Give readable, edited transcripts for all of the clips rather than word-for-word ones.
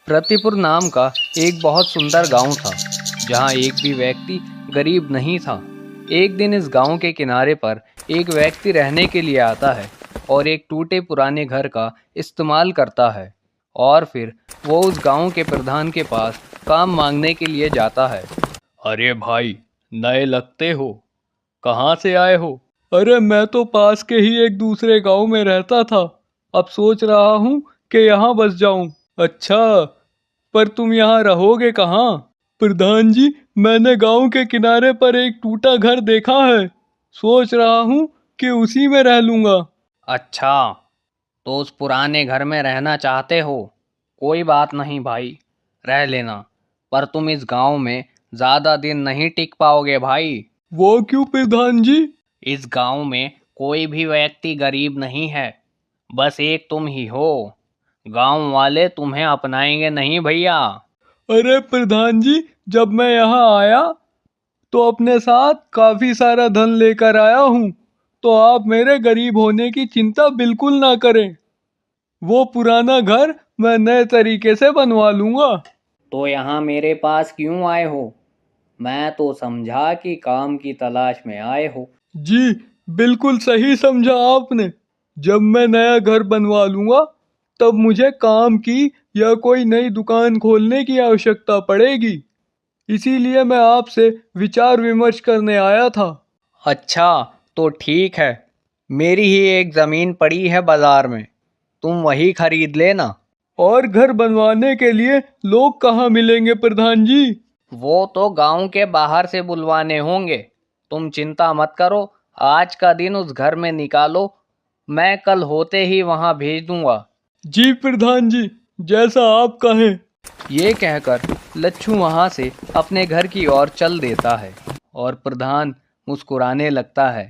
प्रतिपुर नाम का एक बहुत सुंदर गांव था, जहां एक भी व्यक्ति गरीब नहीं था। एक दिन इस गांव के किनारे पर एक व्यक्ति रहने के लिए आता है और एक टूटे पुराने घर का इस्तेमाल करता है। और फिर वो उस गांव के प्रधान के पास काम मांगने के लिए जाता है। अरे भाई, नए लगते हो, कहाँ से आए हो? अरे मैं तो पास के ही एक दूसरे गांव में रहता था, अब सोच रहा हूँ कि यहाँ बस जाऊं। अच्छा, पर तुम यहाँ रहोगे कहाँ? प्रधान जी, मैंने गांव के किनारे पर एक टूटा घर देखा है, सोच रहा हूँ कि उसी में रह लूंगा। अच्छा, तो उस पुराने घर में रहना चाहते हो? कोई बात नहीं भाई, रह लेना, पर तुम इस गांव में ज्यादा दिन नहीं टिक पाओगे भाई। वो क्यों प्रधान जी? इस गांव में कोई भी व्यक्ति गरीब नहीं है, बस एक तुम ही हो। गांव वाले तुम्हें अपनाएंगे नहीं भैया। अरे प्रधान जी, जब मैं यहाँ आया तो अपने साथ काफी सारा धन लेकर आया हूँ, तो आप मेरे गरीब होने की चिंता बिल्कुल ना करें। वो पुराना घर मैं नए तरीके से बनवा लूंगा। तो यहाँ मेरे पास क्यों आए हो? मैं तो समझा कि काम की तलाश में आए हो। जी, बिल्कुल सही समझा आपने। जब मैं नया घर बनवा लूंगा, तब मुझे काम की या कोई नई दुकान खोलने की आवश्यकता पड़ेगी। इसीलिए मैं आपसे विचार विमर्श करने आया था। अच्छा, तो ठीक है। मेरी ही एक जमीन पड़ी है बाजार में, तुम वही खरीद लेना। और घर बनवाने के लिए लोग कहाँ मिलेंगे प्रधान जी? वो तो गांव के बाहर से बुलवाने होंगे। तुम चिंता मत करो, आज का दिन उस घर में निकालो, मैं कल होते ही वहां भेज दूंगा। जी प्रधान जी, जैसा आप कहें। ये कहकर लच्छू वहां से अपने घर की ओर चल देता है और प्रधान मुस्कुराने लगता है।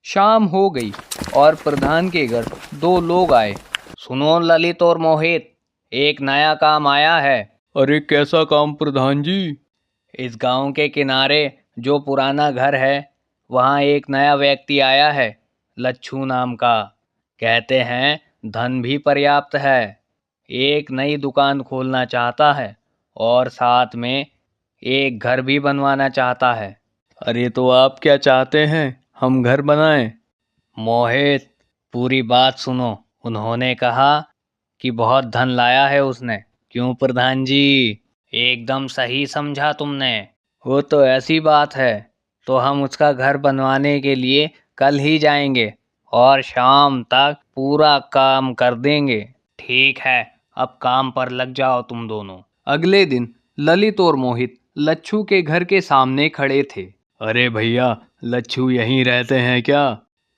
शाम हो गई और प्रधान के घर दो लोग आए। सुनो ललित और मोहित, एक नया काम आया है। अरे कैसा काम प्रधान जी? इस गांव के किनारे जो पुराना घर है, वहाँ एक नया व्यक्ति आया है, लच्छू नाम का। कहते हैं धन भी पर्याप्त है, एक नई दुकान खोलना चाहता है और साथ में एक घर भी बनवाना चाहता है। अरे तो आप क्या चाहते हैं हम घर बनाएं? मोहित, पूरी बात सुनो। उन्होंने कहा कि बहुत धन लाया है उसने। क्यों प्रधान जी? एकदम सही समझा तुमने। वो तो ऐसी बात है, तो हम उसका घर बनवाने के लिए कल ही जाएंगे और शाम तक पूरा काम कर देंगे। ठीक है, अब काम पर लग जाओ तुम दोनों। अगले दिन ललित और मोहित लच्छू के घर के सामने खड़े थे। अरे भैया, लच्छू यहीं रहते हैं क्या?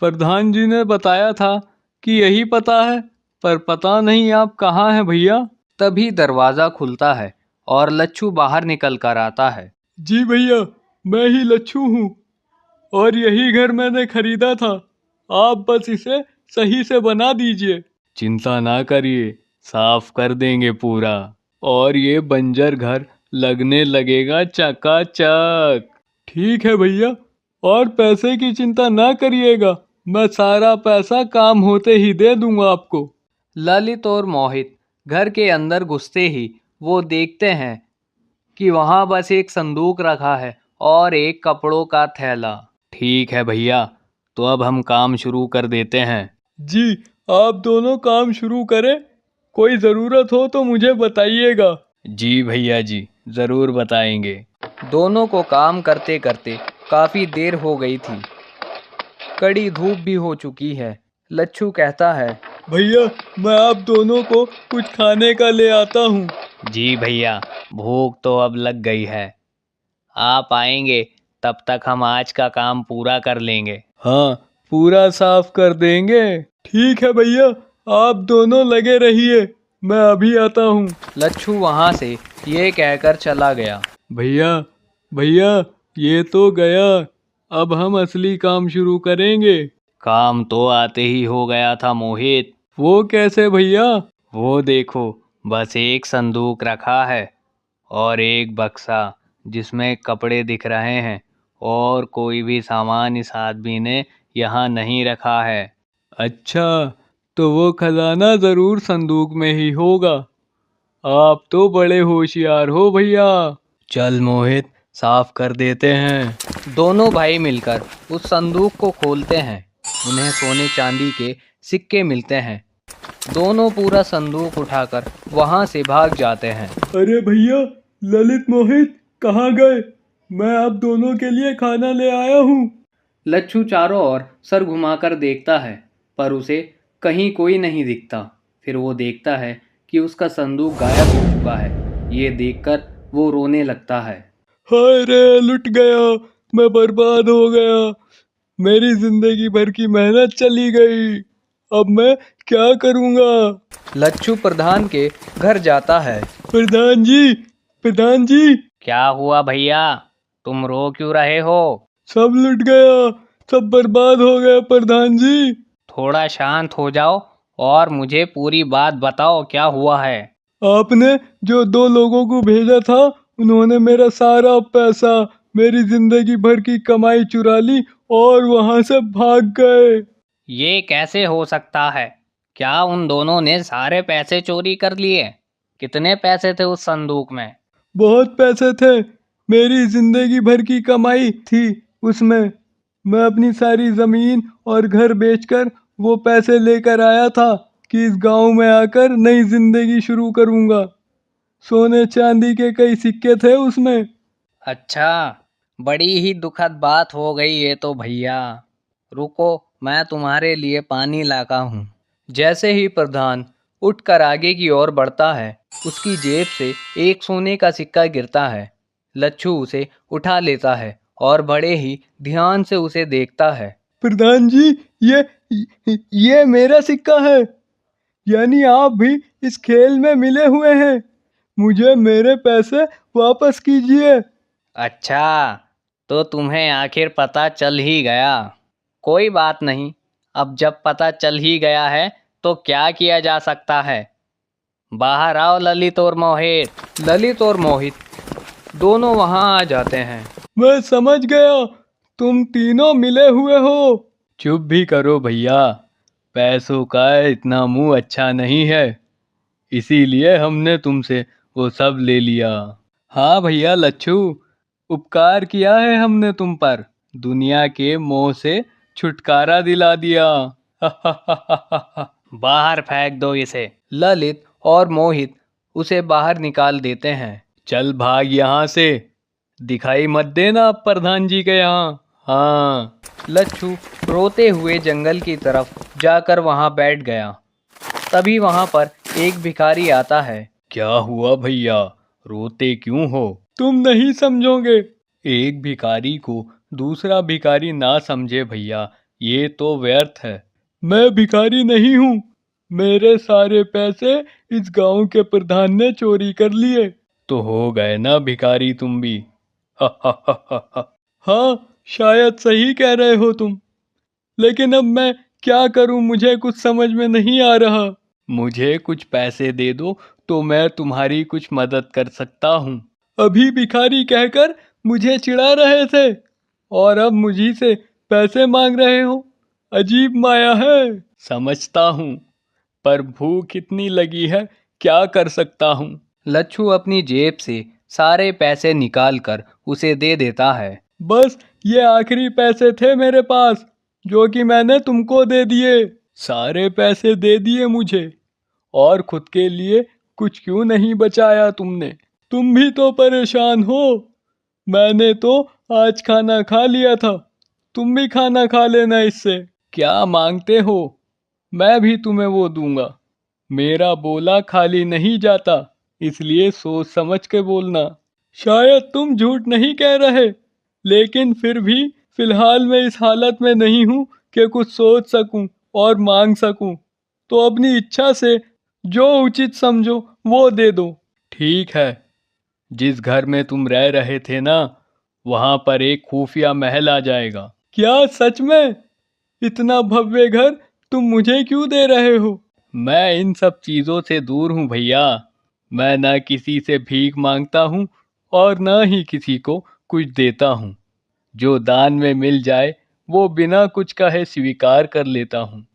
प्रधान जी ने बताया था कि यही पता है, पर पता नहीं आप कहाँ हैं भैया। तभी दरवाजा खुलता है और लच्छू बाहर निकल कर आता है। जी भैया, मैं ही लच्छू हूँ और यही घर मैंने खरीदा था। आप बस इसे सही से बना दीजिए। चिंता ना करिए, साफ कर देंगे पूरा, और ये बंजर घर लगने लगेगा चकाचक। ठीक है भैया, और पैसे की चिंता ना करिएगा, मैं सारा पैसा काम होते ही दे दूंगा आपको। ललित और मोहित घर के अंदर घुसते ही वो देखते हैं कि वहां बस एक संदूक रखा है और एक कपड़ों का थैला। ठीक है भैया, तो अब हम काम शुरू कर देते हैं। जी, आप दोनों काम शुरू करें, कोई ज़रूरत हो तो मुझे बताइएगा। जी भैया जी, ज़रूर बताएंगे। दोनों को काम करते करते काफ़ी देर हो गई थी, कड़ी धूप भी हो चुकी है। लच्छू कहता है, भैया मैं आप दोनों को कुछ खाने का ले आता हूँ। जी भैया, भूख तो अब लग गई है, आप आएंगे तब तक हम आज का काम पूरा कर लेंगे। हाँ, पूरा साफ कर देंगे। ठीक है भैया, आप दोनों लगे रहिए, मैं अभी आता हूँ। लच्छू वहाँ से ये कहकर चला गया। भैया भैया, ये तो गया, अब हम असली काम शुरू करेंगे। काम तो आते ही हो गया था मोहित। वो कैसे भैया? वो देखो, बस एक संदूक रखा है और एक बक्सा जिसमें कपड़े दिख रहे हैं, और कोई भी सामान इस आदमी ने यहाँ नहीं रखा है। अच्छा, तो वो खजाना जरूर संदूक में ही होगा। आप तो बड़े होशियार हो भैया। चल मोहित, साफ कर देते हैं। दोनों भाई मिलकर उस संदूक को खोलते हैं। उन्हें सोने चांदी के सिक्के मिलते हैं। दोनों पूरा संदूक उठाकर वहां से भाग जाते हैं। अरे भैया, ललित मोहित कहाँ गए? मैं आप दोनों के लिए खाना ले आया हूँ। लच्छू चारों ओर सर घुमाकर देखता है, पर उसे कहीं कोई नहीं दिखता। फिर वो देखता है कि उसका संदूक गायब हो चुका है। ये देखकर वो रोने लगता है। हाय रे, लुट गया, मैं बर्बाद हो गया। मेरी जिंदगी भर की मेहनत चली गई। अब मैं क्या करूँगा? लच्छू प्रधान के घर जाता है। प्रधान जी, प्रधान जी, क्या हुआ भैया, तुम रो क्यों रहे हो? सब लुट गया, सब बर्बाद हो गया प्रधान जी। थोड़ा शांत हो जाओ और मुझे पूरी बात बताओ, क्या हुआ है? आपने जो दो लोगों को भेजा था, उन्होंने मेरा सारा पैसा, मेरी जिंदगी भर की कमाई चुरा ली और वहां से भाग गए। ये कैसे हो सकता है? क्या उन दोनों ने सारे पैसे चोरी कर लिए? कितने पैसे थे उस संदूक में? बहुत पैसे थे, मेरी जिंदगी भर की कमाई थी उसमें। मैं अपनी सारी जमीन और घर बेचकर वो पैसे लेकर आया था कि इस गांव में आकर नई जिंदगी शुरू करूंगा। सोने चांदी के कई सिक्के थे उसमें। अच्छा, बड़ी ही दुखद बात हो गई ये तो भैया। रुको, मैं तुम्हारे लिए पानी लाता हूँ। जैसे ही प्रधान उठकर आगे की ओर बढ़ता है, उसकी जेब से एक सोने का सिक्का गिरता है। लच्छू उसे उठा लेता है और बड़े ही ध्यान से उसे देखता है। प्रधान जी, ये ये मेरा सिक्का है। यानी आप भी इस खेल में मिले हुए हैं। मुझे मेरे पैसे वापस कीजिए। अच्छा, तो तुम्हें आखिर पता चल ही गया। कोई बात नहीं, अब जब पता चल ही गया है तो क्या किया जा सकता है। बाहर आओ ललित और मोहित। ललित और मोहित दोनों वहां आ जाते हैं। मैं समझ गया, तुम तीनों मिले हुए हो। चुप भी करो भैया, पैसों का इतना मुंह अच्छा नहीं है, इसीलिए हमने तुमसे वो सब ले लिया। हाँ भैया लच्छू, उपकार किया है हमने तुम पर, दुनिया के मोह से छुटकारा दिला दिया। बाहर फेंक दो इसे। ललित और मोहित उसे बाहर निकाल देते हैं। चल भाग यहाँ से, दिखाई मत देना अब प्रधान जी के यहाँ। हाँ। लच्छू रोते हुए जंगल की तरफ जाकर वहां बैठ गया। तभी वहां पर एक भिखारी आता है। क्या हुआ भैया, रोते क्यों हो? तुम नहीं समझोगे। एक भिखारी को दूसरा भिखारी ना समझे भैया, ये तो व्यर्थ है। मैं भिखारी नहीं हूँ। मेरे सारे पैसे इस गांव के प्रधान ने चोरी कर लिए। तो हो गए ना भिखारी तुम भी। हाँ, शायद सही कह रहे हो तुम। लेकिन अब मैं क्या करूं, मुझे कुछ समझ में नहीं आ रहा। मुझे कुछ पैसे दे दो तो मैं तुम्हारी कुछ मदद कर सकता हूँ। अभी भिखारी कहकर मुझे चिढ़ा रहे थे और अब मुझी से पैसे मांग रहे हो। अजीब माया है। समझता हूँ, पर भूख इतनी लगी है, क्या कर सकता हूँ। लच्छू अपनी जेब से सारे पैसे निकालकर उसे दे देता है। बस ये आखिरी पैसे थे मेरे पास, जो कि मैंने तुमको दे दिए। सारे पैसे दे दिए मुझे, और खुद के लिए कुछ क्यों नहीं बचाया तुमने? तुम भी तो परेशान हो। मैंने तो आज खाना खा लिया था, तुम भी खाना खा लेना इससे। क्या मांगते हो? मैं भी तुम्हें वो दूंगा। मेरा बोला खाली नहीं जाता, इसलिए सोच समझ के बोलना। शायद तुम झूठ नहीं कह रहे, लेकिन फिर भी फिलहाल मैं इस हालत में नहीं हूँ कि कुछ सोच सकूं और मांग सकूं। तो अपनी इच्छा से जो उचित समझो वो दे दो। ठीक है, जिस घर में तुम रह रहे थे ना, वहां पर एक खुफिया महल आ जाएगा। क्या सच में? इतना भव्य घर तुम मुझे क्यों दे रहे हो? मैं इन सब चीजों से दूर हूँ भैया। मैं न किसी से भीख मांगता हूँ और न ही किसी को कुछ देता हूँ। जो दान में मिल जाए वो बिना कुछ कहे स्वीकार कर लेता हूँ।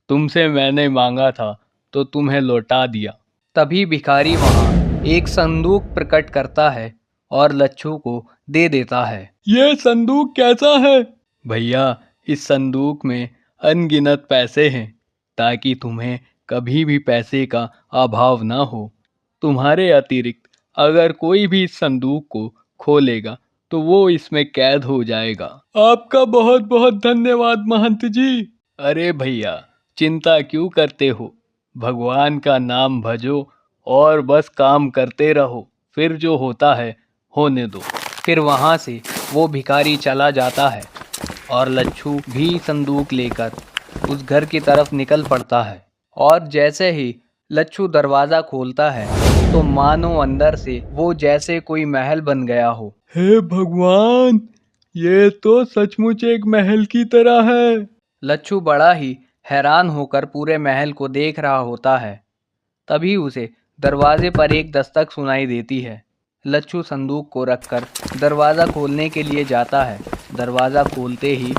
तुमसे मैंने मांगा था तो तुम्हें लौटा दिया, तभी भिखारी वहाँ एक संदूक प्रकट करता है और लच्छू को दे देता है। ये संदूक कैसा है? भैया, इस संदूक में अनगिनत पैसे हैं, ताकि तुम्हें कभी भी पैसे का अभाव ना हो। तुम्हारे अतिरिक्त अगर कोई भी इस संदूक को खोलेगा तो वो इसमें कैद हो जाएगा। आपका बहुत बहुत धन्यवाद महंत जी। अरे भैया, चिंता क्यों करते हो? भगवान का नाम भजो और बस काम करते रहो, फिर जो होता है होने दो। फिर वहाँ से वो भिखारी चला जाता है और लच्छू भी संदूक लेकर उस घर की तरफ निकल पड़ता है। और जैसे ही लच्छू दरवाज़ा खोलता है तो मानो अंदर से वो जैसे कोई महल बन गया हो। हे भगवान, ये तो सचमुच एक महल की तरह है। लच्छू बड़ा ही हैरान होकर पूरे महल को देख रहा होता है। तभी उसे दरवाजे पर एक दस्तक सुनाई देती है। लच्छू संदूक को रखकर दरवाज़ा खोलने के लिए जाता है। दरवाज़ा खोलते ही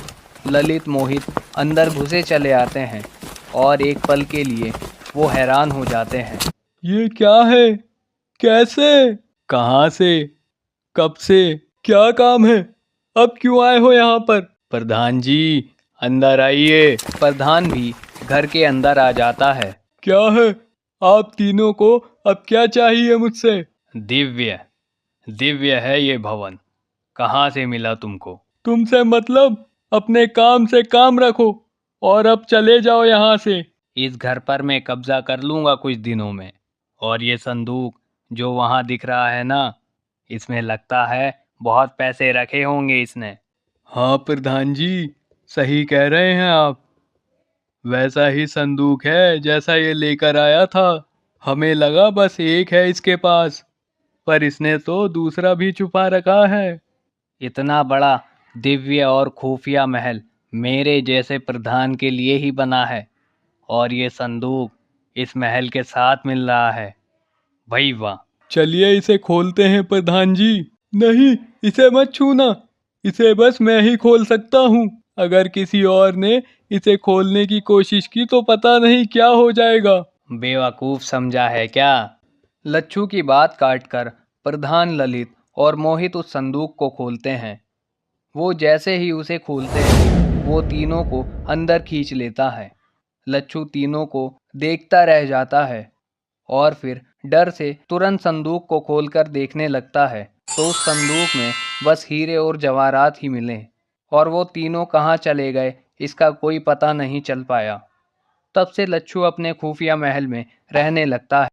ललित मोहित अंदर घुसे चले आते हैं और एक पल के लिए वो हैरान हो जाते हैं। ये क्या है? कैसे? कहाँ से? कब से? क्या काम है? अब क्यों आए हो यहाँ पर? प्रधान जी, अंदर आइए। प्रधान भी घर के अंदर आ जाता है। क्या है? आप तीनों को अब क्या चाहिए मुझसे? दिव्य दिव्य है ये भवन। कहाँ से मिला तुमको? तुमसे मतलब? अपने काम से काम रखो और अब चले जाओ यहाँ से। इस घर पर मैं कब्जा कर लूंगा कुछ दिनों में। और ये संदूक जो वहां दिख रहा है ना, इसमें लगता है बहुत पैसे रखे होंगे इसने। हाँ प्रधान जी, सही कह रहे हैं आप। वैसा ही संदूक है जैसा ये लेकर आया था। हमें लगा बस एक है इसके पास, पर इसने तो दूसरा भी छुपा रखा है। इतना बड़ा दिव्य और खुफिया महल मेरे जैसे प्रधान के लिए ही बना है, और ये संदूक इस महल के साथ मिल रहा है। भाई वाह! चलिए इसे खोलते हैं प्रधान जी। नहीं, इसे मत छूना। इसे बस मैं ही खोल सकता हूँ। अगर किसी और ने इसे खोलने की कोशिश की तो पता नहीं क्या हो जाएगा। बेवकूफ समझा है क्या? लच्छू की बात काटकर प्रधान ललित और मोहित उस संदूक को खोलते हैं। वो जैसे ही उसे खोलते हैं वो तीनों को अंदर खींच लेता है। लच्छू तीनों को देखता रह जाता है और फिर डर से तुरंत संदूक को खोलकर देखने लगता है तो उस संदूक में बस हीरे और जवाहरात ही मिले और वो तीनों कहाँ चले गए इसका कोई पता नहीं चल पाया। तब से लच्छू अपने खुफिया महल में रहने लगता है।